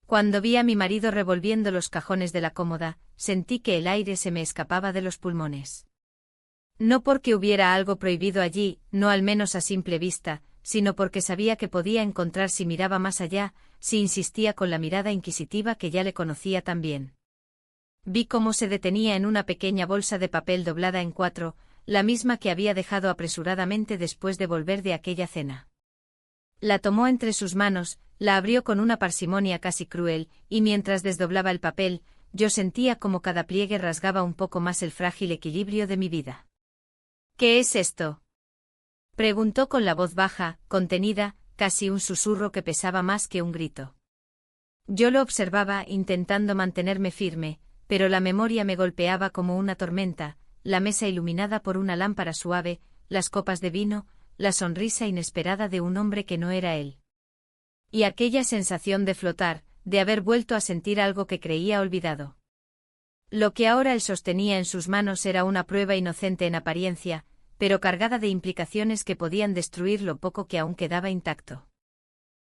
Cuando vi a mi marido revolviendo los cajones de la cómoda, sentí que el aire se me escapaba de los pulmones. No porque hubiera algo prohibido allí, no al menos a simple vista, sino porque sabía que podía encontrar si miraba más allá, si insistía con la mirada inquisitiva que ya le conocía tan bien. Vi cómo se detenía en una pequeña bolsa de papel doblada en 4, la misma que había dejado apresuradamente después de volver de aquella cena. La tomó entre sus manos, la abrió con una parsimonia casi cruel, y mientras desdoblaba el papel, yo sentía como cada pliegue rasgaba un poco más el frágil equilibrio de mi vida. ¿Qué es esto?, preguntó con la voz baja, contenida, casi un susurro que pesaba más que un grito. Yo lo observaba intentando mantenerme firme, pero la memoria me golpeaba como una tormenta, la mesa iluminada por una lámpara suave, las copas de vino, la sonrisa inesperada de un hombre que no era él. Y aquella sensación de flotar, de haber vuelto a sentir algo que creía olvidado. Lo que ahora él sostenía en sus manos era una prueba inocente en apariencia, pero cargada de implicaciones que podían destruir lo poco que aún quedaba intacto.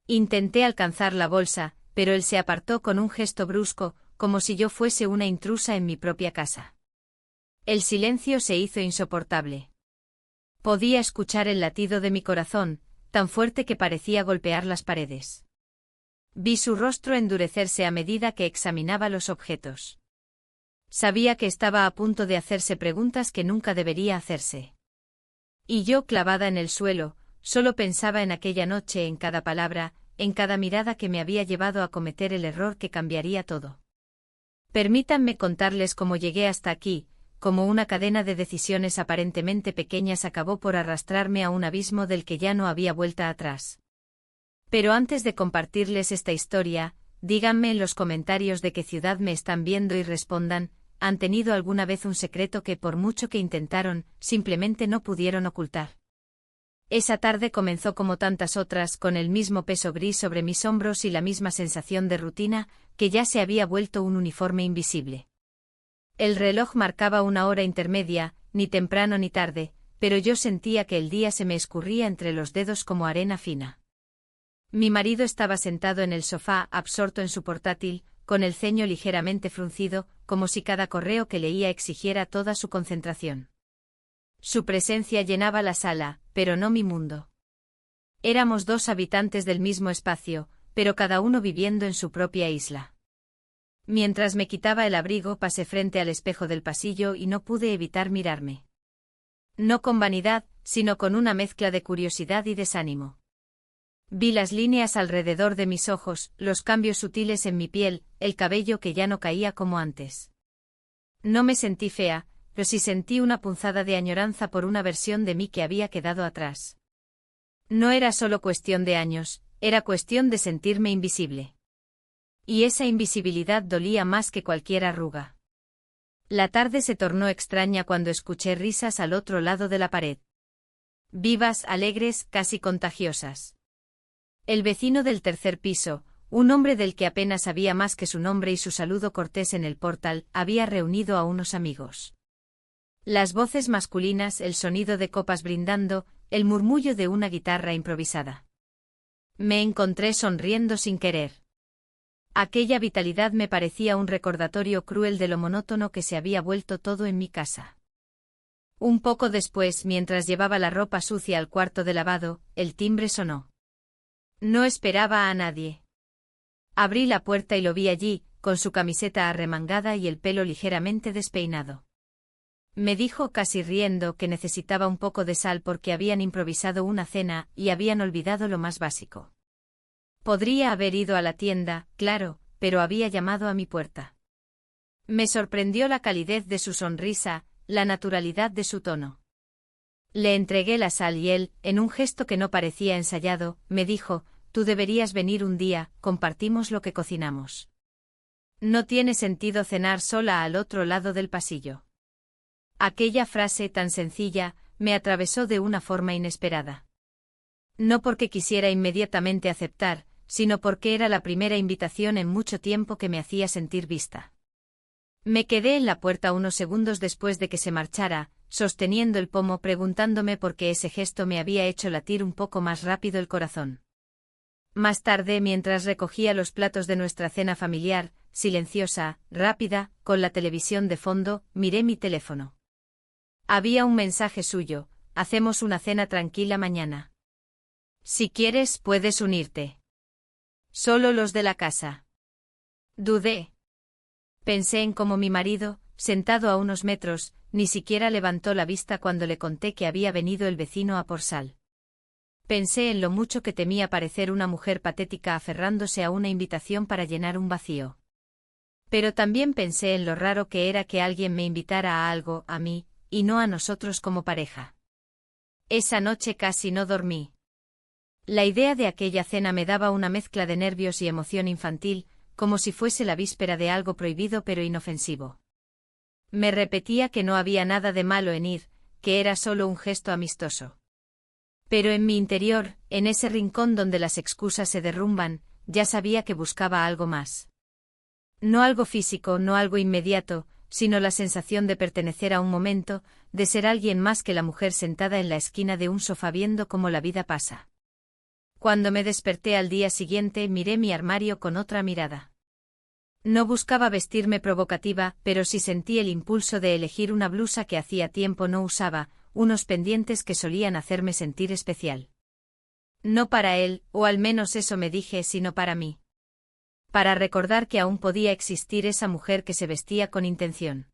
Intenté alcanzar la bolsa, pero él se apartó con un gesto brusco, como si yo fuese una intrusa en mi propia casa. El silencio se hizo insoportable. Podía escuchar el latido de mi corazón, tan fuerte que parecía golpear las paredes. Vi su rostro endurecerse a medida que examinaba los objetos. Sabía que estaba a punto de hacerse preguntas que nunca debería hacerse. Y yo, clavada en el suelo, solo pensaba en aquella noche, en cada palabra, en cada mirada que me había llevado a cometer el error que cambiaría todo. Permítanme contarles cómo llegué hasta aquí, cómo una cadena de decisiones aparentemente pequeñas acabó por arrastrarme a un abismo del que ya no había vuelta atrás. Pero antes de compartirles esta historia, díganme en los comentarios de qué ciudad me están viendo y respondan, ¿han tenido alguna vez un secreto que por mucho que intentaron, simplemente no pudieron ocultar? Esa tarde comenzó como tantas otras, con el mismo peso gris sobre mis hombros y la misma sensación de rutina, que ya se había vuelto un uniforme invisible. El reloj marcaba una hora intermedia, ni temprano ni tarde, pero yo sentía que el día se me escurría entre los dedos como arena fina. Mi marido estaba sentado en el sofá, absorto en su portátil, con el ceño ligeramente fruncido, como si cada correo que leía exigiera toda su concentración. Su presencia llenaba la sala, pero no mi mundo. Éramos dos habitantes del mismo espacio, pero cada uno viviendo en su propia isla. Mientras me quitaba el abrigo, pasé frente al espejo del pasillo y no pude evitar mirarme. No con vanidad, sino con una mezcla de curiosidad y desánimo. Vi las líneas alrededor de mis ojos, los cambios sutiles en mi piel, el cabello que ya no caía como antes. No me sentí fea, pero sí sentí una punzada de añoranza por una versión de mí que había quedado atrás. No era solo cuestión de años, era cuestión de sentirme invisible. Y esa invisibilidad dolía más que cualquier arruga. La tarde se tornó extraña cuando escuché risas al otro lado de la pared. Vivas, alegres, casi contagiosas. El vecino del tercer piso, un hombre del que apenas sabía más que su nombre y su saludo cortés en el portal, había reunido a unos amigos. Las voces masculinas, el sonido de copas brindando, el murmullo de una guitarra improvisada. Me encontré sonriendo sin querer. Aquella vitalidad me parecía un recordatorio cruel de lo monótono que se había vuelto todo en mi casa. Un poco después, mientras llevaba la ropa sucia al cuarto de lavado, el timbre sonó. No esperaba a nadie. Abrí la puerta y lo vi allí, con su camiseta arremangada y el pelo ligeramente despeinado. Me dijo casi riendo que necesitaba un poco de sal porque habían improvisado una cena y habían olvidado lo más básico. Podría haber ido a la tienda, claro, pero había llamado a mi puerta. Me sorprendió la calidez de su sonrisa, la naturalidad de su tono. Le entregué la sal y él, en un gesto que no parecía ensayado, me dijo, «Tú deberías venir un día, compartimos lo que cocinamos». No tiene sentido cenar sola al otro lado del pasillo. Aquella frase tan sencilla, me atravesó de una forma inesperada. No porque quisiera inmediatamente aceptar, sino porque era la primera invitación en mucho tiempo que me hacía sentir vista. Me quedé en la puerta unos segundos después de que se marchara, sosteniendo el pomo preguntándome por qué ese gesto me había hecho latir un poco más rápido el corazón. Más tarde, mientras recogía los platos de nuestra cena familiar, silenciosa, rápida, con la televisión de fondo, miré mi teléfono. Había un mensaje suyo: hacemos una cena tranquila mañana. Si quieres, puedes unirte. Solo los de la casa. Dudé. Pensé en cómo mi marido, sentado a unos metros, ni siquiera levantó la vista cuando le conté que había venido el vecino a por sal. Pensé en lo mucho que temía parecer una mujer patética aferrándose a una invitación para llenar un vacío. Pero también pensé en lo raro que era que alguien me invitara a algo, a mí, y no a nosotros como pareja. Esa noche casi no dormí. La idea de aquella cena me daba una mezcla de nervios y emoción infantil, como si fuese la víspera de algo prohibido pero inofensivo. Me repetía que no había nada de malo en ir, que era solo un gesto amistoso. Pero en mi interior, en ese rincón donde las excusas se derrumban, ya sabía que buscaba algo más. No algo físico, no algo inmediato, sino la sensación de pertenecer a un momento, de ser alguien más que la mujer sentada en la esquina de un sofá viendo cómo la vida pasa. Cuando me desperté al día siguiente, miré mi armario con otra mirada. No buscaba vestirme provocativa, pero sí sentí el impulso de elegir una blusa que hacía tiempo no usaba, unos pendientes que solían hacerme sentir especial. No para él, o al menos eso me dije, sino para mí. Para recordar que aún podía existir esa mujer que se vestía con intención.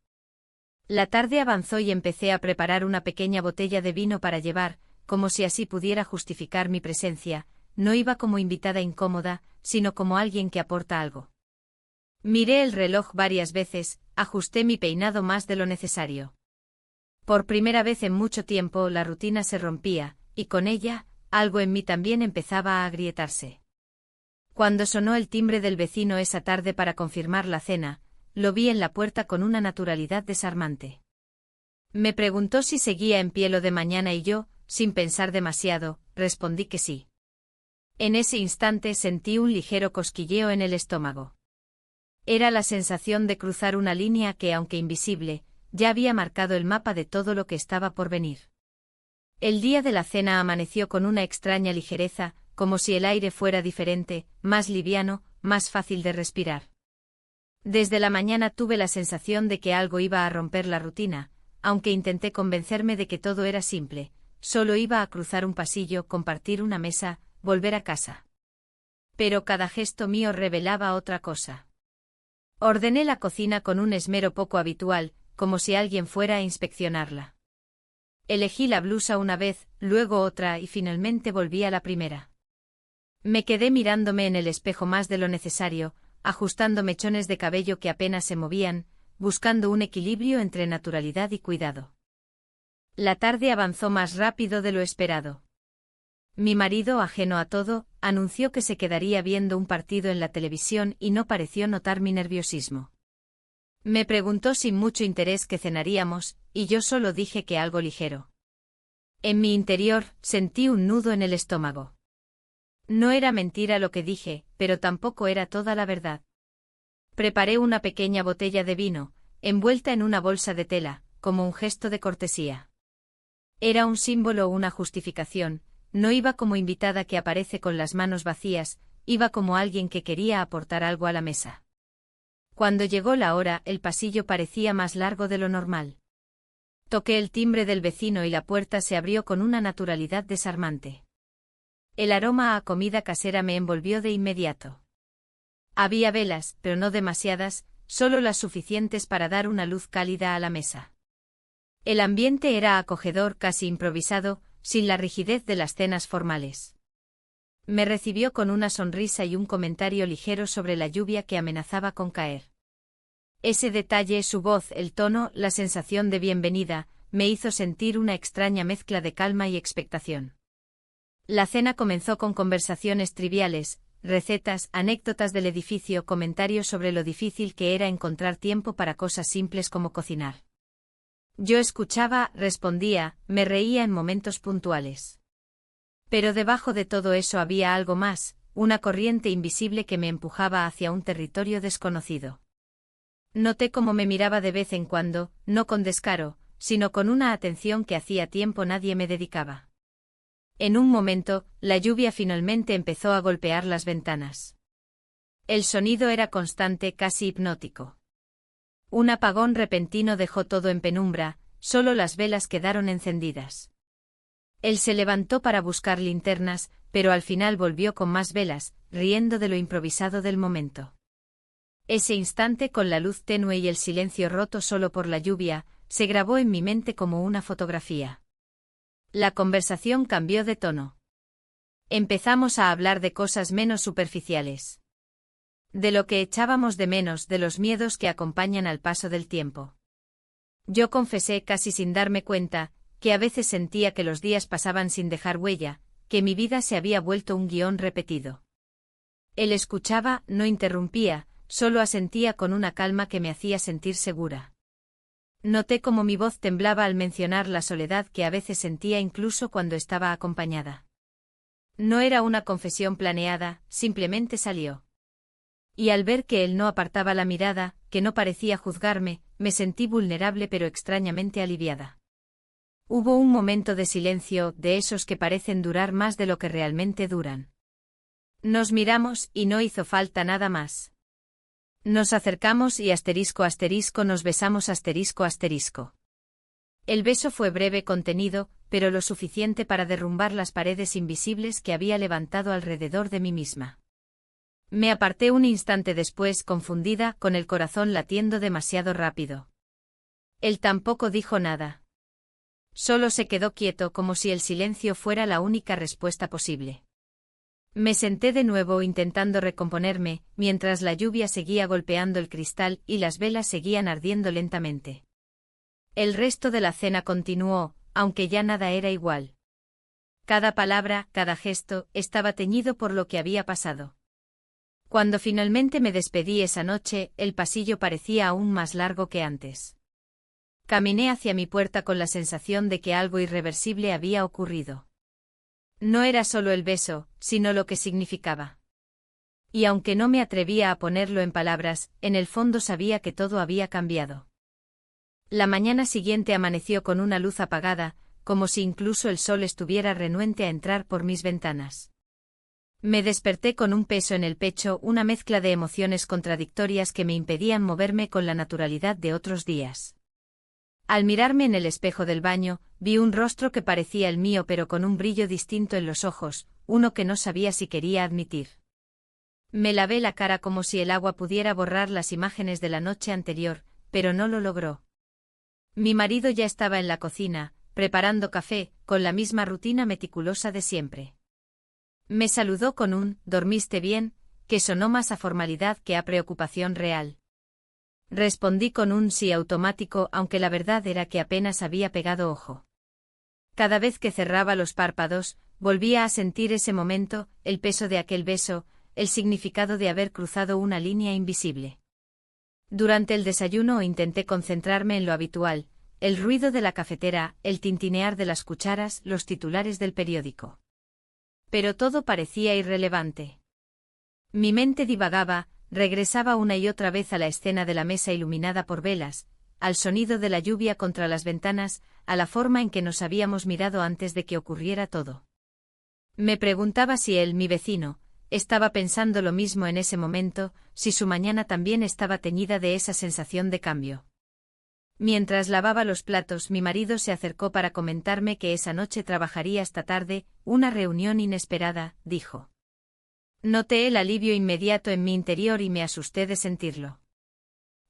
La tarde avanzó y empecé a preparar una pequeña botella de vino para llevar, como si así pudiera justificar mi presencia. No iba como invitada incómoda, sino como alguien que aporta algo. Miré el reloj varias veces, ajusté mi peinado más de lo necesario. Por primera vez en mucho tiempo la rutina se rompía, y con ella, algo en mí también empezaba a agrietarse. Cuando sonó el timbre del vecino esa tarde para confirmar la cena, lo vi en la puerta con una naturalidad desarmante. Me preguntó si seguía en pie lo de mañana y yo, sin pensar demasiado, respondí que sí. En ese instante sentí un ligero cosquilleo en el estómago. Era la sensación de cruzar una línea que, aunque invisible, ya había marcado el mapa de todo lo que estaba por venir. El día de la cena amaneció con una extraña ligereza, como si el aire fuera diferente, más liviano, más fácil de respirar. Desde la mañana tuve la sensación de que algo iba a romper la rutina, aunque intenté convencerme de que todo era simple, solo iba a cruzar un pasillo, compartir una mesa, volver a casa. Pero cada gesto mío revelaba otra cosa. Ordené la cocina con un esmero poco habitual, como si alguien fuera a inspeccionarla. Elegí la blusa una vez, luego otra y finalmente volví a la primera. Me quedé mirándome en el espejo más de lo necesario, ajustando mechones de cabello que apenas se movían, buscando un equilibrio entre naturalidad y cuidado. La tarde avanzó más rápido de lo esperado. Mi marido, ajeno a todo, anunció que se quedaría viendo un partido en la televisión y no pareció notar mi nerviosismo. Me preguntó sin mucho interés qué cenaríamos, y yo solo dije que algo ligero. En mi interior, sentí un nudo en el estómago. No era mentira lo que dije, pero tampoco era toda la verdad. Preparé una pequeña botella de vino, envuelta en una bolsa de tela, como un gesto de cortesía. Era un símbolo o una justificación. No iba como invitada que aparece con las manos vacías, iba como alguien que quería aportar algo a la mesa. Cuando llegó la hora, el pasillo parecía más largo de lo normal. Toqué el timbre del vecino y la puerta se abrió con una naturalidad desarmante. El aroma a comida casera me envolvió de inmediato. Había velas, pero no demasiadas, solo las suficientes para dar una luz cálida a la mesa. El ambiente era acogedor, casi improvisado, sin la rigidez de las cenas formales. Me recibió con una sonrisa y un comentario ligero sobre la lluvia que amenazaba con caer. Ese detalle, su voz, el tono, la sensación de bienvenida, me hizo sentir una extraña mezcla de calma y expectación. La cena comenzó con conversaciones triviales, recetas, anécdotas del edificio, comentarios sobre lo difícil que era encontrar tiempo para cosas simples como cocinar. Yo escuchaba, respondía, me reía en momentos puntuales. Pero debajo de todo eso había algo más, una corriente invisible que me empujaba hacia un territorio desconocido. Noté cómo me miraba de vez en cuando, no con descaro, sino con una atención que hacía tiempo nadie me dedicaba. En un momento, la lluvia finalmente empezó a golpear las ventanas. El sonido era constante, casi hipnótico. Un apagón repentino dejó todo en penumbra, solo las velas quedaron encendidas. Él se levantó para buscar linternas, pero al final volvió con más velas, riendo de lo improvisado del momento. Ese instante, con la luz tenue y el silencio roto solo por la lluvia, se grabó en mi mente como una fotografía. La conversación cambió de tono. Empezamos a hablar de cosas menos superficiales. De lo que echábamos de menos, de los miedos que acompañan al paso del tiempo. Yo confesé, casi sin darme cuenta, que a veces sentía que los días pasaban sin dejar huella, que mi vida se había vuelto un guión repetido. Él escuchaba, no interrumpía, solo asentía con una calma que me hacía sentir segura. Noté cómo mi voz temblaba al mencionar la soledad que a veces sentía incluso cuando estaba acompañada. No era una confesión planeada, simplemente salió. Y al ver que él no apartaba la mirada, que no parecía juzgarme, me sentí vulnerable pero extrañamente aliviada. Hubo un momento de silencio, de esos que parecen durar más de lo que realmente duran. Nos miramos y no hizo falta nada más. Nos acercamos y nos besamos ***. El beso fue breve, contenido, pero lo suficiente para derrumbar las paredes invisibles que había levantado alrededor de mí misma. Me aparté un instante después, confundida, con el corazón latiendo demasiado rápido. Él tampoco dijo nada. Solo se quedó quieto, como si el silencio fuera la única respuesta posible. Me senté de nuevo intentando recomponerme, mientras la lluvia seguía golpeando el cristal y las velas seguían ardiendo lentamente. El resto de la cena continuó, aunque ya nada era igual. Cada palabra, cada gesto, estaba teñido por lo que había pasado. Cuando finalmente me despedí esa noche, el pasillo parecía aún más largo que antes. Caminé hacia mi puerta con la sensación de que algo irreversible había ocurrido. No era solo el beso, sino lo que significaba. Y aunque no me atrevía a ponerlo en palabras, en el fondo sabía que todo había cambiado. La mañana siguiente amaneció con una luz apagada, como si incluso el sol estuviera renuente a entrar por mis ventanas. Me desperté con un peso en el pecho, una mezcla de emociones contradictorias que me impedían moverme con la naturalidad de otros días. Al mirarme en el espejo del baño, vi un rostro que parecía el mío pero con un brillo distinto en los ojos, uno que no sabía si quería admitir. Me lavé la cara como si el agua pudiera borrar las imágenes de la noche anterior, pero no lo logró. Mi marido ya estaba en la cocina, preparando café, con la misma rutina meticulosa de siempre. Me saludó con un «¿Dormiste bien?», que sonó más a formalidad que a preocupación real. Respondí con un sí automático, aunque la verdad era que apenas había pegado ojo. Cada vez que cerraba los párpados, volvía a sentir ese momento, el peso de aquel beso, el significado de haber cruzado una línea invisible. Durante el desayuno intenté concentrarme en lo habitual, el ruido de la cafetera, el tintinear de las cucharas, los titulares del periódico. Pero todo parecía irrelevante. Mi mente divagaba, regresaba una y otra vez a la escena de la mesa iluminada por velas, al sonido de la lluvia contra las ventanas, a la forma en que nos habíamos mirado antes de que ocurriera todo. Me preguntaba si él, mi vecino, estaba pensando lo mismo en ese momento, si su mañana también estaba teñida de esa sensación de cambio. Mientras lavaba los platos, mi marido se acercó para comentarme que esa noche trabajaría hasta tarde, una reunión inesperada, dijo. Noté el alivio inmediato en mi interior y me asusté de sentirlo.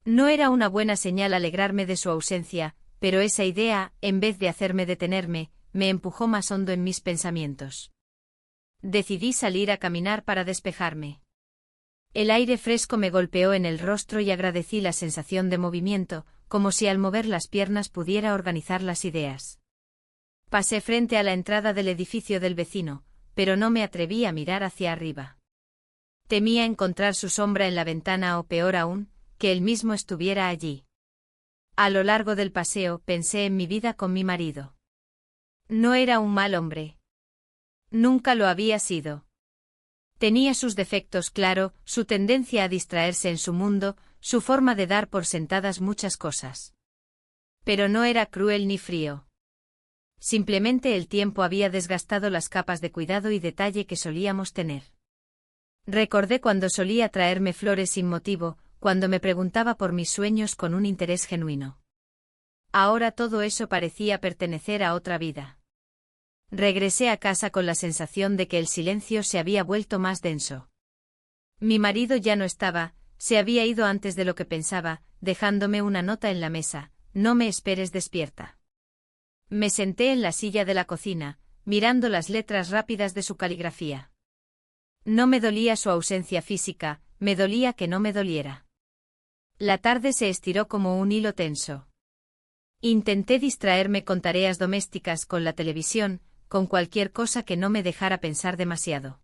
No era una buena señal alegrarme de su ausencia, pero esa idea, en vez de hacerme detenerme, me empujó más hondo en mis pensamientos. Decidí salir a caminar para despejarme. El aire fresco me golpeó en el rostro y agradecí la sensación de movimiento, como si al mover las piernas pudiera organizar las ideas. Pasé frente a la entrada del edificio del vecino, pero no me atreví a mirar hacia arriba. Temía encontrar su sombra en la ventana o, peor aún, que él mismo estuviera allí. A lo largo del paseo pensé en mi vida con mi marido. No era un mal hombre. Nunca lo había sido. Tenía sus defectos, claro, su tendencia a distraerse en su mundo, su forma de dar por sentadas muchas cosas. Pero no era cruel ni frío. Simplemente el tiempo había desgastado las capas de cuidado y detalle que solíamos tener. Recordé cuando solía traerme flores sin motivo, cuando me preguntaba por mis sueños con un interés genuino. Ahora todo eso parecía pertenecer a otra vida. Regresé a casa con la sensación de que el silencio se había vuelto más denso. Mi marido ya no estaba, se había ido antes de lo que pensaba, dejándome una nota en la mesa: no me esperes despierta. Me senté en la silla de la cocina, mirando las letras rápidas de su caligrafía. No me dolía su ausencia física, me dolía que no me doliera. La tarde se estiró como un hilo tenso. Intenté distraerme con tareas domésticas, con la televisión, con cualquier cosa que no me dejara pensar demasiado.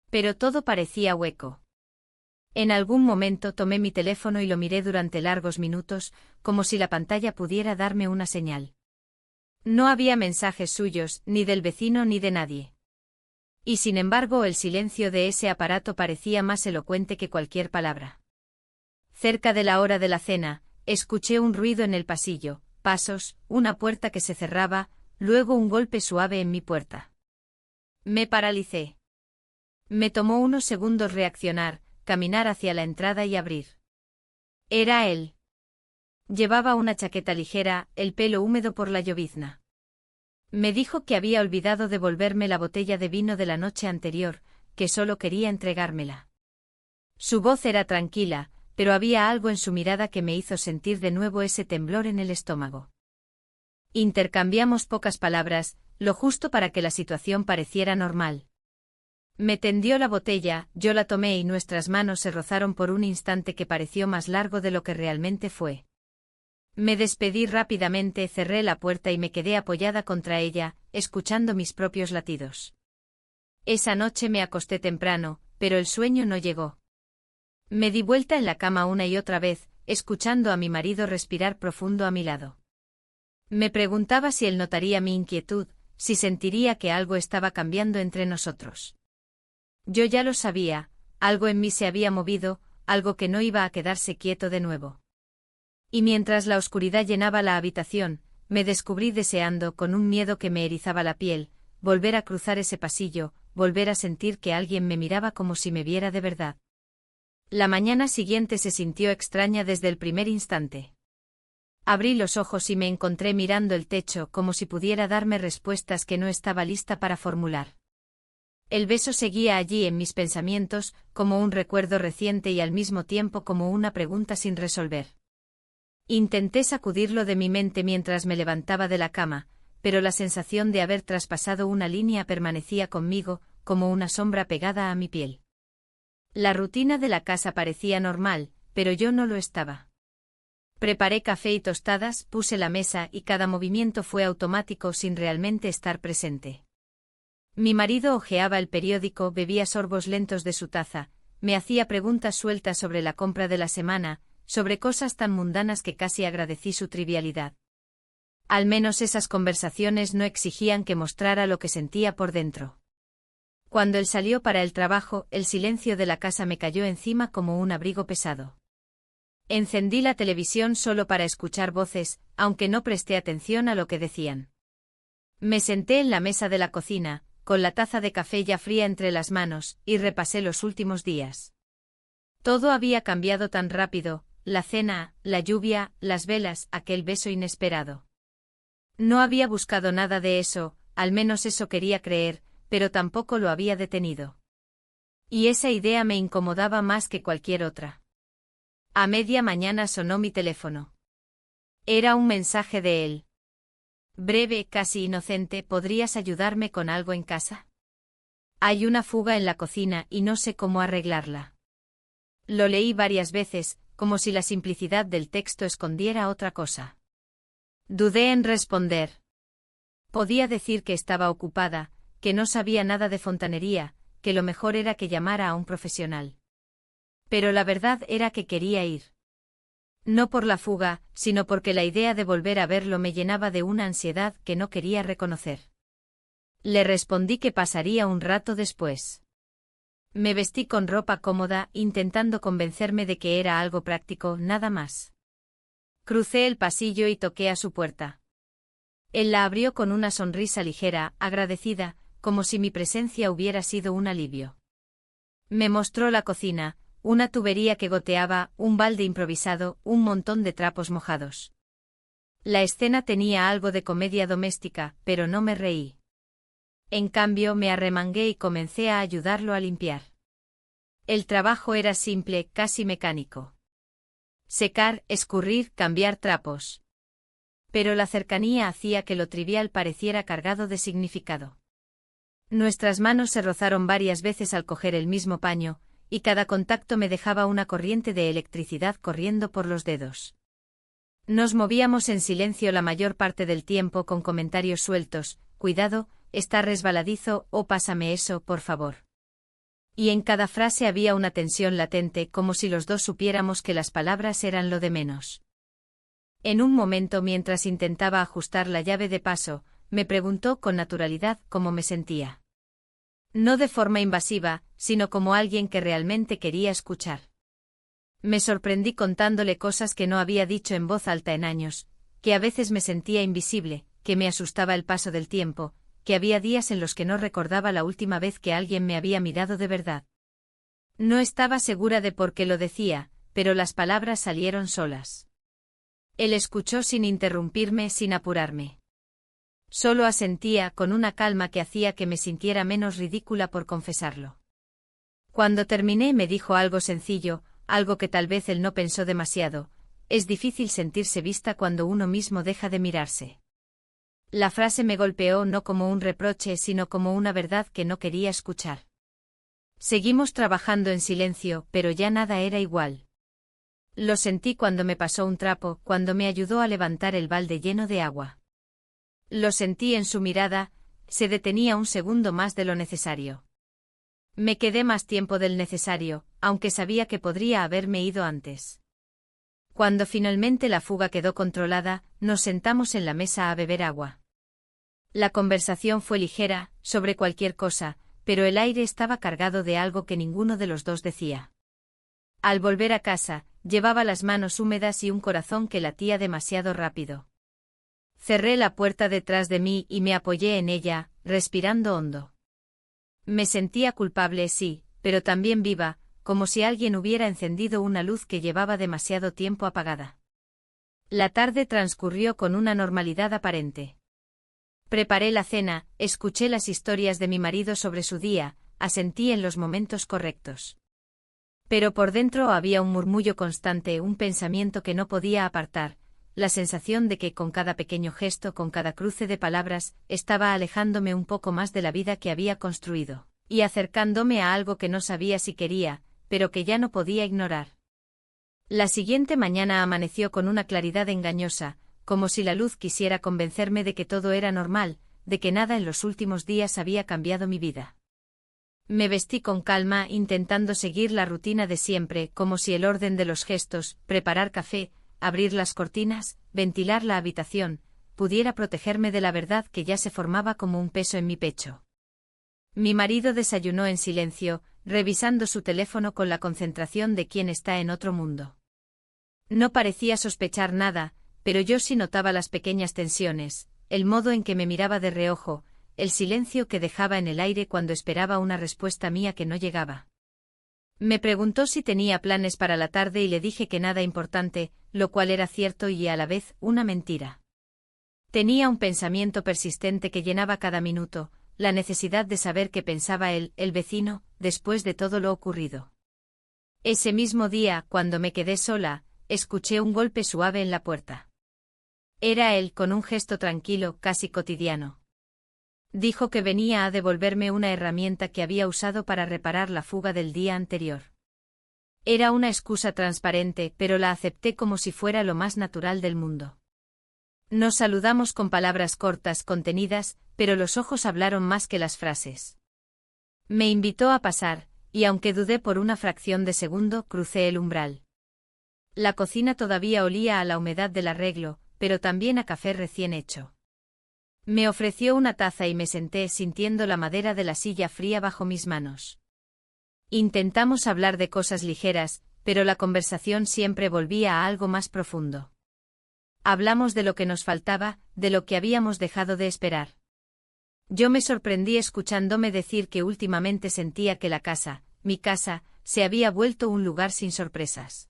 Pero todo parecía hueco. En algún momento tomé mi teléfono y lo miré durante largos minutos, como si la pantalla pudiera darme una señal. No había mensajes suyos, ni del vecino ni de nadie. Y sin embargo el silencio de ese aparato parecía más elocuente que cualquier palabra. Cerca de la hora de la cena, escuché un ruido en el pasillo, pasos, una puerta que se cerraba, luego un golpe suave en mi puerta. Me paralicé. Me tomó unos segundos reaccionar, caminar hacia la entrada y abrir. Era él. Llevaba una chaqueta ligera, el pelo húmedo por la llovizna. Me dijo que había olvidado devolverme la botella de vino de la noche anterior, que solo quería entregármela. Su voz era tranquila, pero había algo en su mirada que me hizo sentir de nuevo ese temblor en el estómago. Intercambiamos pocas palabras, lo justo para que la situación pareciera normal. Me tendió la botella, yo la tomé y nuestras manos se rozaron por un instante que pareció más largo de lo que realmente fue. Me despedí rápidamente, cerré la puerta y me quedé apoyada contra ella, escuchando mis propios latidos. Esa noche me acosté temprano, pero el sueño no llegó. Me di vuelta en la cama una y otra vez, escuchando a mi marido respirar profundo a mi lado. Me preguntaba si él notaría mi inquietud, si sentiría que algo estaba cambiando entre nosotros. Yo ya lo sabía, algo en mí se había movido, algo que no iba a quedarse quieto de nuevo. Y mientras la oscuridad llenaba la habitación, me descubrí deseando, con un miedo que me erizaba la piel, volver a cruzar ese pasillo, volver a sentir que alguien me miraba como si me viera de verdad. La mañana siguiente se sintió extraña desde el primer instante. Abrí los ojos y me encontré mirando el techo como si pudiera darme respuestas que no estaba lista para formular. El beso seguía allí en mis pensamientos, como un recuerdo reciente y al mismo tiempo como una pregunta sin resolver. Intenté sacudirlo de mi mente mientras me levantaba de la cama, pero la sensación de haber traspasado una línea permanecía conmigo, como una sombra pegada a mi piel. La rutina de la casa parecía normal, pero yo no lo estaba. Preparé café y tostadas, puse la mesa y cada movimiento fue automático sin realmente estar presente. Mi marido hojeaba el periódico, bebía sorbos lentos de su taza, me hacía preguntas sueltas sobre la compra de la semana, sobre cosas tan mundanas que casi agradecí su trivialidad. Al menos esas conversaciones no exigían que mostrara lo que sentía por dentro. Cuando él salió para el trabajo, el silencio de la casa me cayó encima como un abrigo pesado. Encendí la televisión solo para escuchar voces, aunque no presté atención a lo que decían. Me senté en la mesa de la cocina, con la taza de café ya fría entre las manos, y repasé los últimos días. Todo había cambiado tan rápido, la cena, la lluvia, las velas, aquel beso inesperado. No había buscado nada de eso, al menos eso quería creer, pero tampoco lo había detenido. Y esa idea me incomodaba más que cualquier otra. A media mañana sonó mi teléfono. Era un mensaje de él. Breve, casi inocente: ¿podrías ayudarme con algo en casa? Hay una fuga en la cocina y no sé cómo arreglarla. Lo leí varias veces, como si la simplicidad del texto escondiera otra cosa. Dudé en responder. Podía decir que estaba ocupada, que no sabía nada de fontanería, que lo mejor era que llamara a un profesional. Pero la verdad era que quería ir. No por la fuga, sino porque la idea de volver a verlo me llenaba de una ansiedad que no quería reconocer. Le respondí que pasaría un rato después. Me vestí con ropa cómoda, intentando convencerme de que era algo práctico, nada más. Crucé el pasillo y toqué a su puerta. Él la abrió con una sonrisa ligera, agradecida, como si mi presencia hubiera sido un alivio. Me mostró la cocina, una tubería que goteaba, un balde improvisado, un montón de trapos mojados. La escena tenía algo de comedia doméstica, pero no me reí. En cambio, me arremangué y comencé a ayudarlo a limpiar. El trabajo era simple, casi mecánico. Secar, escurrir, cambiar trapos. Pero la cercanía hacía que lo trivial pareciera cargado de significado. Nuestras manos se rozaron varias veces al coger el mismo paño, y cada contacto me dejaba una corriente de electricidad corriendo por los dedos. Nos movíamos en silencio la mayor parte del tiempo con comentarios sueltos: cuidado, está resbaladizo, o pásame eso, por favor. Y en cada frase había una tensión latente, como si los dos supiéramos que las palabras eran lo de menos. En un momento, mientras intentaba ajustar la llave de paso, me preguntó con naturalidad cómo me sentía. No de forma invasiva, sino como alguien que realmente quería escuchar. Me sorprendí contándole cosas que no había dicho en voz alta en años, que a veces me sentía invisible, que me asustaba el paso del tiempo, que había días en los que no recordaba la última vez que alguien me había mirado de verdad. No estaba segura de por qué lo decía, pero las palabras salieron solas. Él escuchó sin interrumpirme, sin apurarme. Solo asentía con una calma que hacía que me sintiera menos ridícula por confesarlo. Cuando terminé me dijo algo sencillo, algo que tal vez él no pensó demasiado: es difícil sentirse vista cuando uno mismo deja de mirarse. La frase me golpeó no como un reproche, sino como una verdad que no quería escuchar. Seguimos trabajando en silencio, pero ya nada era igual. Lo sentí cuando me pasó un trapo, cuando me ayudó a levantar el balde lleno de agua. Lo sentí en su mirada, se detenía un segundo más de lo necesario. Me quedé más tiempo del necesario, aunque sabía que podría haberme ido antes. Cuando finalmente la fuga quedó controlada, nos sentamos en la mesa a beber agua. La conversación fue ligera, sobre cualquier cosa, pero el aire estaba cargado de algo que ninguno de los dos decía. Al volver a casa, llevaba las manos húmedas y un corazón que latía demasiado rápido. Cerré la puerta detrás de mí y me apoyé en ella, respirando hondo. Me sentía culpable, sí, pero también viva, como si alguien hubiera encendido una luz que llevaba demasiado tiempo apagada. La tarde transcurrió con una normalidad aparente. Preparé la cena, escuché las historias de mi marido sobre su día, asentí en los momentos correctos. Pero por dentro había un murmullo constante, un pensamiento que no podía apartar, la sensación de que con cada pequeño gesto, con cada cruce de palabras, estaba alejándome un poco más de la vida que había construido, y acercándome a algo que no sabía si quería, pero que ya no podía ignorar. La siguiente mañana amaneció con una claridad engañosa, como si la luz quisiera convencerme de que todo era normal, de que nada en los últimos días había cambiado mi vida. Me vestí con calma, intentando seguir la rutina de siempre, como si el orden de los gestos, preparar café, abrir las cortinas, ventilar la habitación, pudiera protegerme de la verdad que ya se formaba como un peso en mi pecho. Mi marido desayunó en silencio, revisando su teléfono con la concentración de quien está en otro mundo. No parecía sospechar nada, pero yo sí notaba las pequeñas tensiones, el modo en que me miraba de reojo, el silencio que dejaba en el aire cuando esperaba una respuesta mía que no llegaba. Me preguntó si tenía planes para la tarde y le dije que nada importante, lo cual era cierto y a la vez una mentira. Tenía un pensamiento persistente que llenaba cada minuto, la necesidad de saber qué pensaba él, el vecino, después de todo lo ocurrido. Ese mismo día, cuando me quedé sola, escuché un golpe suave en la puerta. Era él, con un gesto tranquilo, casi cotidiano. Dijo que venía a devolverme una herramienta que había usado para reparar la fuga del día anterior. Era una excusa transparente, pero la acepté como si fuera lo más natural del mundo. Nos saludamos con palabras cortas, contenidas, pero los ojos hablaron más que las frases. Me invitó a pasar, y aunque dudé por una fracción de segundo, crucé el umbral. La cocina todavía olía a la humedad del arreglo, pero también a café recién hecho. Me ofreció una taza y me senté sintiendo la madera de la silla fría bajo mis manos. Intentamos hablar de cosas ligeras, pero la conversación siempre volvía a algo más profundo. Hablamos de lo que nos faltaba, de lo que habíamos dejado de esperar. Yo me sorprendí escuchándome decir que últimamente sentía que la casa, mi casa, se había vuelto un lugar sin sorpresas.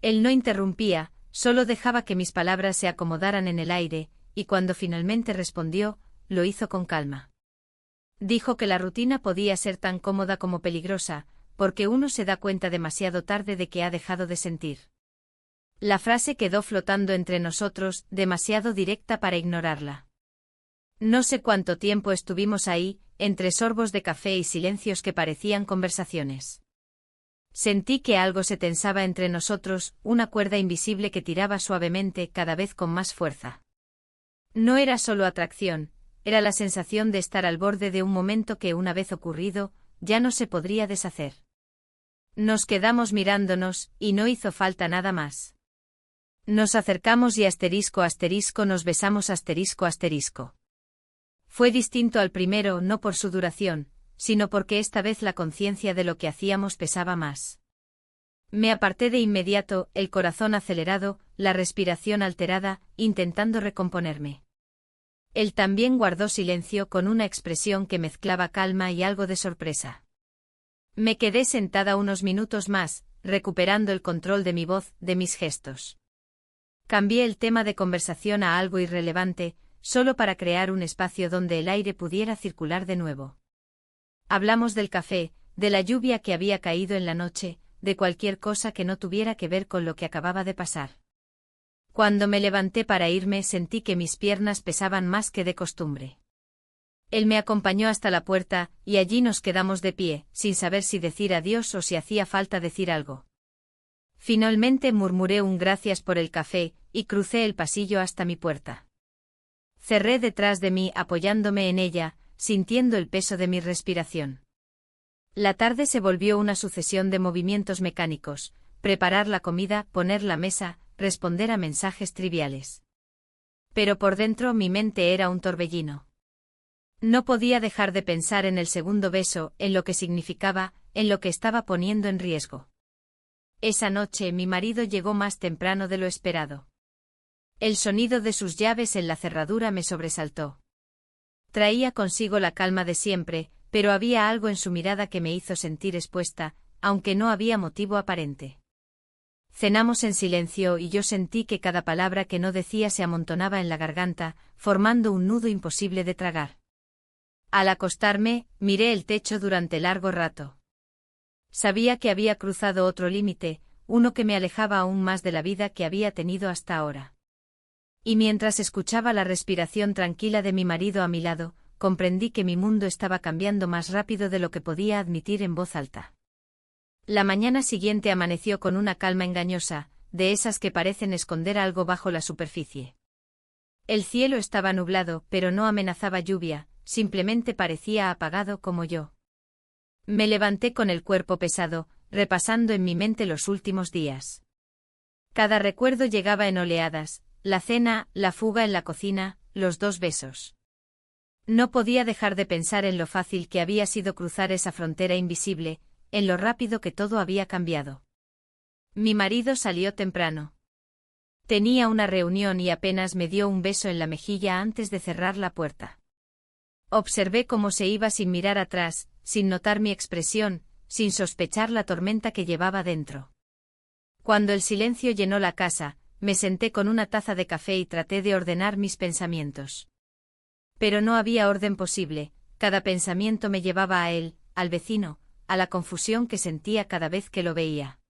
Él no interrumpía, solo dejaba que mis palabras se acomodaran en el aire, y cuando finalmente respondió, lo hizo con calma. Dijo que la rutina podía ser tan cómoda como peligrosa, porque uno se da cuenta demasiado tarde de que ha dejado de sentir. La frase quedó flotando entre nosotros, demasiado directa para ignorarla. No sé cuánto tiempo estuvimos ahí, entre sorbos de café y silencios que parecían conversaciones. Sentí que algo se tensaba entre nosotros, una cuerda invisible que tiraba suavemente, cada vez con más fuerza. No era solo atracción, era la sensación de estar al borde de un momento que, una vez ocurrido, ya no se podría deshacer. Nos quedamos mirándonos, y no hizo falta nada más. Nos acercamos y nos besamos ***. Fue distinto al primero no por su duración, sino porque esta vez la conciencia de lo que hacíamos pesaba más. Me aparté de inmediato, el corazón acelerado, la respiración alterada, intentando recomponerme. Él también guardó silencio con una expresión que mezclaba calma y algo de sorpresa. Me quedé sentada unos minutos más, recuperando el control de mi voz, de mis gestos. Cambié el tema de conversación a algo irrelevante, solo para crear un espacio donde el aire pudiera circular de nuevo. Hablamos del café, de la lluvia que había caído en la noche, de cualquier cosa que no tuviera que ver con lo que acababa de pasar. Cuando me levanté para irme sentí que mis piernas pesaban más que de costumbre. Él me acompañó hasta la puerta, y allí nos quedamos de pie, sin saber si decir adiós o si hacía falta decir algo. Finalmente murmuré un gracias por el café, y crucé el pasillo hasta mi puerta. Cerré detrás de mí apoyándome en ella, sintiendo el peso de mi respiración. La tarde se volvió una sucesión de movimientos mecánicos: preparar la comida, poner la mesa, responder a mensajes triviales. Pero por dentro mi mente era un torbellino. No podía dejar de pensar en el segundo beso, en lo que significaba, en lo que estaba poniendo en riesgo. Esa noche mi marido llegó más temprano de lo esperado. El sonido de sus llaves en la cerradura me sobresaltó. Traía consigo la calma de siempre, pero había algo en su mirada que me hizo sentir expuesta, aunque no había motivo aparente. Cenamos en silencio y yo sentí que cada palabra que no decía se amontonaba en la garganta, formando un nudo imposible de tragar. Al acostarme, miré el techo durante largo rato. Sabía que había cruzado otro límite, uno que me alejaba aún más de la vida que había tenido hasta ahora. Y mientras escuchaba la respiración tranquila de mi marido a mi lado, comprendí que mi mundo estaba cambiando más rápido de lo que podía admitir en voz alta. La mañana siguiente amaneció con una calma engañosa, de esas que parecen esconder algo bajo la superficie. El cielo estaba nublado, pero no amenazaba lluvia, simplemente parecía apagado como yo. Me levanté con el cuerpo pesado, repasando en mi mente los últimos días. Cada recuerdo llegaba en oleadas: la cena, la fuga en la cocina, los 2 besos. No podía dejar de pensar en lo fácil que había sido cruzar esa frontera invisible, en lo rápido que todo había cambiado. Mi marido salió temprano. Tenía una reunión y apenas me dio un beso en la mejilla antes de cerrar la puerta. Observé cómo se iba sin mirar atrás, sin notar mi expresión, sin sospechar la tormenta que llevaba dentro. Cuando el silencio llenó la casa, me senté con una taza de café y traté de ordenar mis pensamientos. Pero no había orden posible, cada pensamiento me llevaba a él, al vecino, a la confusión que sentía cada vez que lo veía.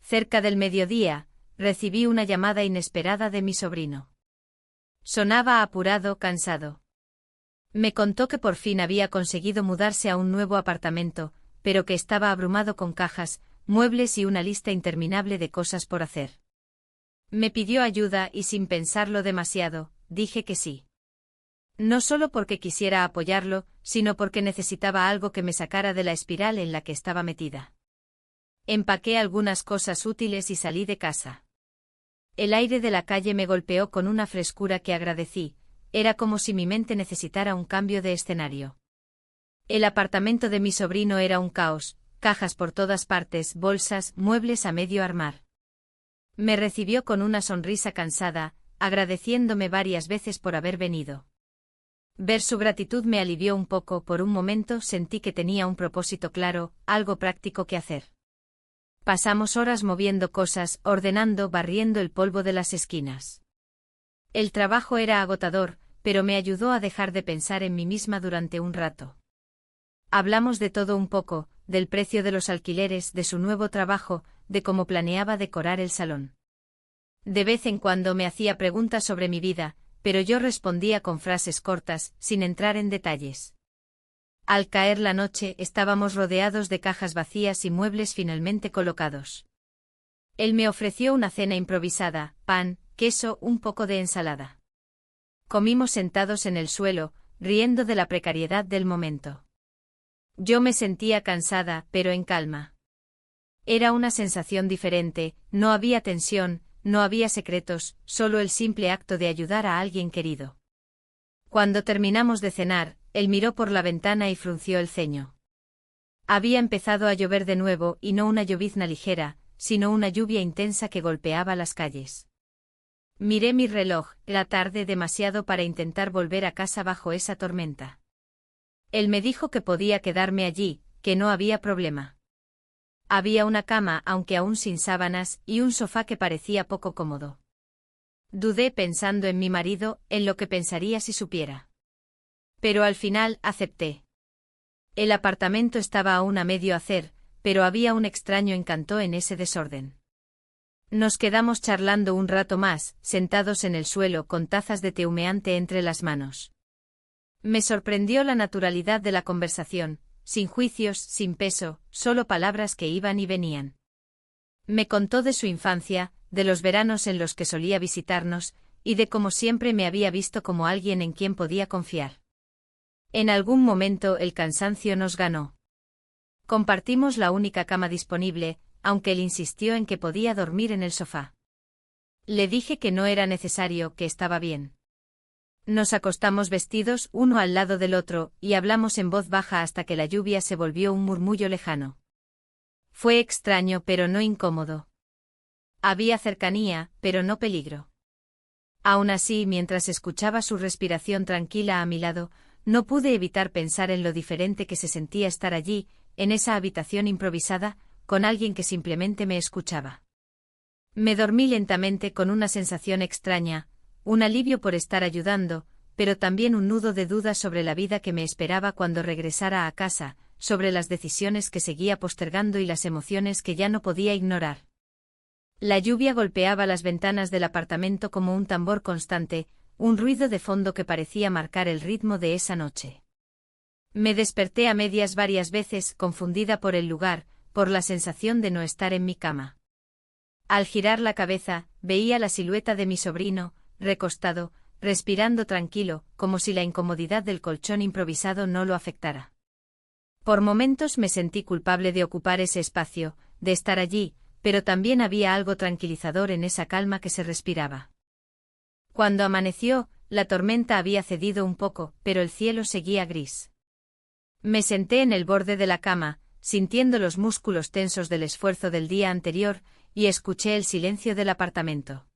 Cerca del mediodía, recibí una llamada inesperada de mi sobrino. Sonaba apurado, cansado. Me contó que por fin había conseguido mudarse a un nuevo apartamento, pero que estaba abrumado con cajas, muebles y una lista interminable de cosas por hacer. Me pidió ayuda y sin pensarlo demasiado, dije que sí. No solo porque quisiera apoyarlo, sino porque necesitaba algo que me sacara de la espiral en la que estaba metida. Empaqué algunas cosas útiles y salí de casa. El aire de la calle me golpeó con una frescura que agradecí. Era como si mi mente necesitara un cambio de escenario. El apartamento de mi sobrino era un caos, cajas por todas partes, bolsas, muebles a medio armar. Me recibió con una sonrisa cansada, agradeciéndome varias veces por haber venido. Ver su gratitud me alivió un poco. Por un momento sentí que tenía un propósito claro, algo práctico que hacer. Pasamos horas moviendo cosas, ordenando, barriendo el polvo de las esquinas. El trabajo era agotador, pero me ayudó a dejar de pensar en mí misma durante un rato. Hablamos de todo un poco, del precio de los alquileres, de su nuevo trabajo, de cómo planeaba decorar el salón. De vez en cuando me hacía preguntas sobre mi vida, pero yo respondía con frases cortas, sin entrar en detalles. Al caer la noche estábamos rodeados de cajas vacías y muebles finalmente colocados. Él me ofreció una cena improvisada, pan, queso, un poco de ensalada. Comimos sentados en el suelo, riendo de la precariedad del momento. Yo me sentía cansada, pero en calma. Era una sensación diferente, no había tensión, no había secretos, solo el simple acto de ayudar a alguien querido. Cuando terminamos de cenar, él miró por la ventana y frunció el ceño. Había empezado a llover de nuevo y no una llovizna ligera, sino una lluvia intensa que golpeaba las calles. Miré mi reloj, era tarde demasiado para intentar volver a casa bajo esa tormenta. Él me dijo que podía quedarme allí, que no había problema. Había una cama, aunque aún sin sábanas, y un sofá que parecía poco cómodo. Dudé pensando en mi marido, en lo que pensaría si supiera. Pero al final acepté. El apartamento estaba aún a medio hacer, pero había un extraño encanto en ese desorden. Nos quedamos charlando un rato más, sentados en el suelo con tazas de té humeante entre las manos. Me sorprendió la naturalidad de la conversación, sin juicios, sin peso, solo palabras que iban y venían. Me contó de su infancia, de los veranos en los que solía visitarnos, y de cómo siempre me había visto como alguien en quien podía confiar. En algún momento el cansancio nos ganó. Compartimos la única cama disponible, aunque él insistió en que podía dormir en el sofá. Le dije que no era necesario, que estaba bien. Nos acostamos vestidos uno al lado del otro, y hablamos en voz baja hasta que la lluvia se volvió un murmullo lejano. Fue extraño pero no incómodo. Había cercanía, pero no peligro. Aún así, mientras escuchaba su respiración tranquila a mi lado, no pude evitar pensar en lo diferente que se sentía estar allí, en esa habitación improvisada, con alguien que simplemente me escuchaba. Me dormí lentamente con una sensación extraña, un alivio por estar ayudando, pero también un nudo de dudas sobre la vida que me esperaba cuando regresara a casa, sobre las decisiones que seguía postergando y las emociones que ya no podía ignorar. La lluvia golpeaba las ventanas del apartamento como un tambor constante, un ruido de fondo que parecía marcar el ritmo de esa noche. Me desperté a medias varias veces, confundida por el lugar, por la sensación de no estar en mi cama. Al girar la cabeza, veía la silueta de mi sobrino, recostado, respirando tranquilo, como si la incomodidad del colchón improvisado no lo afectara. Por momentos me sentí culpable de ocupar ese espacio, de estar allí, pero también había algo tranquilizador en esa calma que se respiraba. Cuando amaneció, la tormenta había cedido un poco, pero el cielo seguía gris. Me senté en el borde de la cama, sintiendo los músculos tensos del esfuerzo del día anterior, y escuché el silencio del apartamento.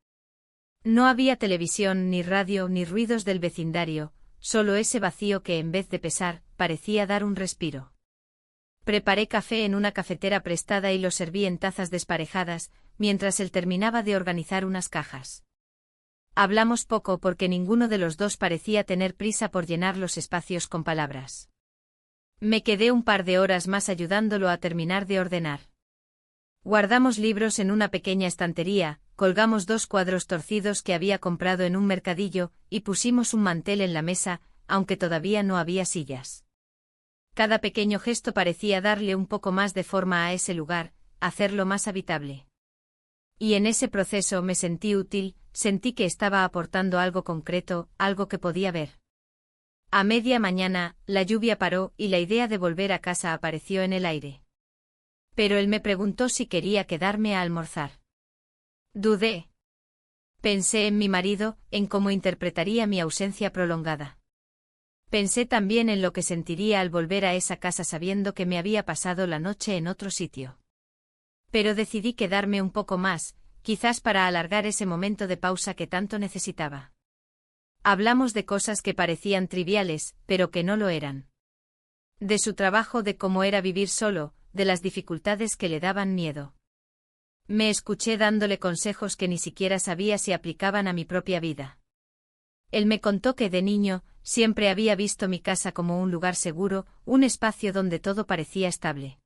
No había televisión, ni radio, ni ruidos del vecindario, solo ese vacío que, en vez de pesar, parecía dar un respiro. Preparé café en una cafetera prestada y lo serví en tazas desparejadas, mientras él terminaba de organizar unas cajas. Hablamos poco porque ninguno de los dos parecía tener prisa por llenar los espacios con palabras. Me quedé un par de horas más ayudándolo a terminar de ordenar. Guardamos libros en una pequeña estantería, colgamos 2 cuadros torcidos que había comprado en un mercadillo, y pusimos un mantel en la mesa, aunque todavía no había sillas. Cada pequeño gesto parecía darle un poco más de forma a ese lugar, hacerlo más habitable. Y en ese proceso me sentí útil, sentí que estaba aportando algo concreto, algo que podía ver. A media mañana, la lluvia paró y la idea de volver a casa apareció en el aire. Pero él me preguntó si quería quedarme a almorzar. Dudé. Pensé en mi marido, en cómo interpretaría mi ausencia prolongada. Pensé también en lo que sentiría al volver a esa casa sabiendo que me había pasado la noche en otro sitio. Pero decidí quedarme un poco más, quizás para alargar ese momento de pausa que tanto necesitaba. Hablamos de cosas que parecían triviales, pero que no lo eran. De su trabajo, de cómo era vivir solo, de las dificultades que le daban miedo. Me escuché dándole consejos que ni siquiera sabía si aplicaban a mi propia vida. Él me contó que de niño siempre había visto mi casa como un lugar seguro, un espacio donde todo parecía estable.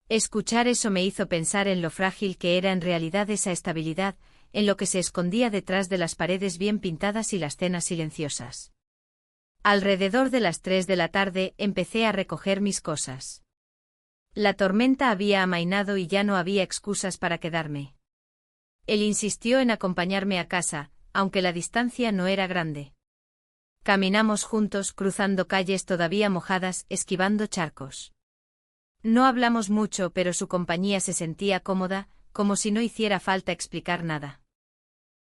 Escuchar eso me hizo pensar en lo frágil que era en realidad esa estabilidad, en lo que se escondía detrás de las paredes bien pintadas y las cenas silenciosas. Alrededor de las 3 de la tarde empecé a recoger mis cosas. La tormenta había amainado y ya no había excusas para quedarme. Él insistió en acompañarme a casa, aunque la distancia no era grande. Caminamos juntos cruzando calles todavía mojadas, esquivando charcos. No hablamos mucho, pero su compañía se sentía cómoda, como si no hiciera falta explicar nada.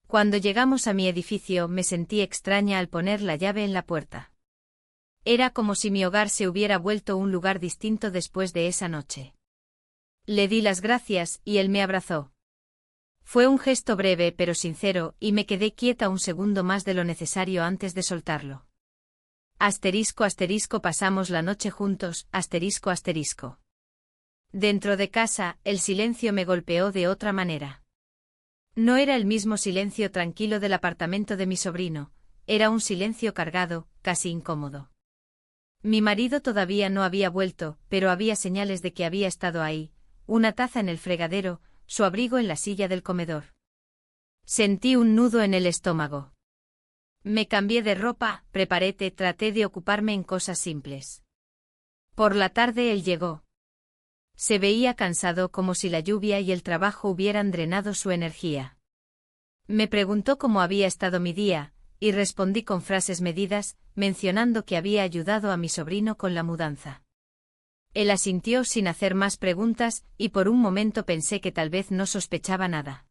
Cuando llegamos a mi edificio me sentí extraña al poner la llave en la puerta. Era como si mi hogar se hubiera vuelto un lugar distinto después de esa noche. Le di las gracias y él me abrazó. Fue un gesto breve pero sincero y me quedé quieta un segundo más de lo necesario antes de soltarlo. *** Pasamos la noche juntos, ***. Dentro de casa, el silencio me golpeó de otra manera. No era el mismo silencio tranquilo del apartamento de mi sobrino, era un silencio cargado, casi incómodo. Mi marido todavía no había vuelto, pero había señales de que había estado ahí, una taza en el fregadero, su abrigo en la silla del comedor. Sentí un nudo en el estómago. Me cambié de ropa, preparé té, traté de ocuparme en cosas simples. Por la tarde él llegó. Se veía cansado, como si la lluvia y el trabajo hubieran drenado su energía. Me preguntó cómo había estado mi día, y respondí con frases medidas, mencionando que había ayudado a mi sobrino con la mudanza. Él asintió sin hacer más preguntas, y por un momento pensé que tal vez no sospechaba nada.